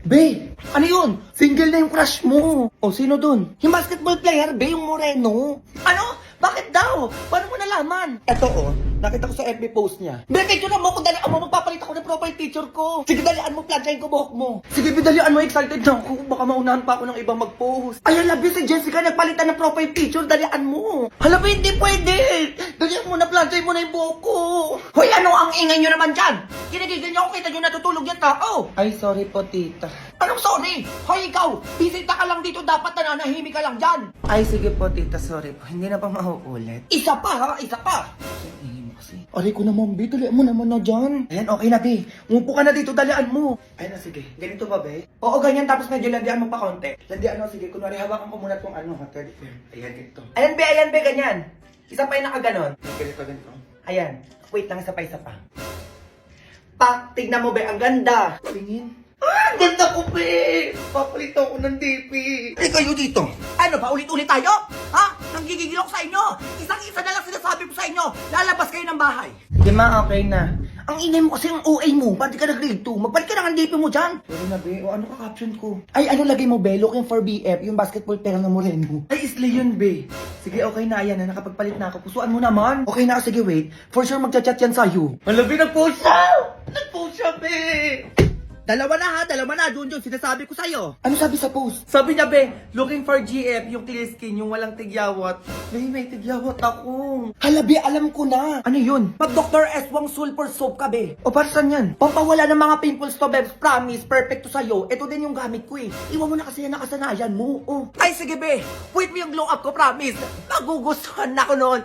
Be, ano yun? Single na yung crush mo. O, sino dun? Yung basketball player, be, yung moreno. Ano? Bakit daw? Paano mo nalaman? Eto, nakita ko sa FB post niya. Be, picture na mo kung dalian mo, magpapalit ako ng profile picture ko. Sige, dalian mo, planchain ko buhok mo. Sige, be, dalian mo, excited na ako. Baka maunahan pa ako ng ibang mag-post. Ayan, labi, si Jessica nagpalitan ng profile picture, dalian mo. Hala, be, hindi pwede. Dalian mo na, planchain mo na yung buhok ko. Hoy, ano ang ingay nyo naman dyan? Kinagigil niyo ako, kita nyo natutulog yung tao. Ay, sorry po, tita. Anong sorry? Hoy, ikaw, bisita ka lang dito, dapat nananahimik ka lang dyan. Ay, sige po, tita, sorry po. Hindi na pa mauulit. Isa pa, ha? Isa pa. Aray ko naman, Be. Dalian mo naman na dyan. Ayan, okay na, Be. Umupo ka na dito, dalian mo. Ayan na, sige. Ganito ba, Be? Oo, ganyan. Tapos medyo landian mo pa konti. Landian, sige. Kunwari, hawakan ko muna itong ano, ha? Ayan, ganito. Ayan, Be, ganyan. Isa pa yung nakaganon. Ganito. Ayan. Wait lang, isa pa. Tignan mo, Be. Ang ganda. Tingin. Ang ganda ko, Be! Papalito ako ng DP. Kayo dito. Ano ba? Ulit-ulit tayo? Ha? Nanggigigil ako sa inyo. Isang-isa na lang sinasabi ko sa inyo. Lalabas kayo ng bahay. Sige ma, okay na. Ang ingay mo kasi ang OA mo. Ba't di ka nag-grade 2? Magbalik ka na ng DP mo dyan. Sorry na, Be. O ano ka caption ko? Ay, ano lagay mo, Be? Looking for BF. Yung basketball player na moreno. Ay, isli yun, Be. Sige, okay na. Ayan na. Nakapagpalit na ako. Pusuan mo naman. Okay na. Sige, wait. For sure magchat-chat yan sa'yo. Malabi, nag-post siya! Nag-post siya, Be! Dalawa na, Junjun, sinasabi ko sa'yo. Ano sabi sa post? Sabi niya, Be, looking for GF, yung clear skin, yung walang tigyawat. Be, may tigyawat ako. Hala, Be, alam ko na. Ano yun? Pag Dr. Eswang Sulfur Soap ka, Be. O, para saan yan? Pampawala ng mga pimples to, Be. Promise, perfect to sa'yo. Ito din yung gamit ko, eh. Iwan mo na kasi yan nakasanayan mo. Oh. Ay, sige, Be. Wait mo yung glow up ko, promise. Magugustuhan na ko noon.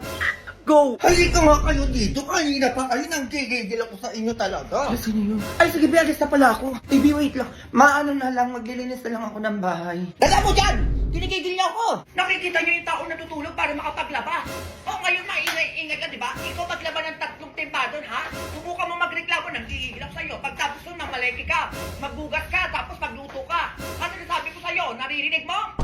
Go! Halika nga kayo dito. Kanina pa kayo nang gigigil ako sa inyo talaga. Ay, sino yun? Ay, sige, alis na pala ako. Baby, wait lang. Maano na lang, maglilinis na lang ako ng bahay. Dala mo dyan! Kinigigil niyo ako! Nakikita niyo yung tao natutulog para makapaglaba. O, ngayon maingay-ingay ka, di ba? Ikaw maglaba ng 3 timba doon, ha? Subukan mo magreklamo, nanggigigil ako sa'yo. Pagtapos nun, mamaleki ka, magbugas ka, tapos magluto ka. Ano sabi ko sa'yo? Naririnig mo?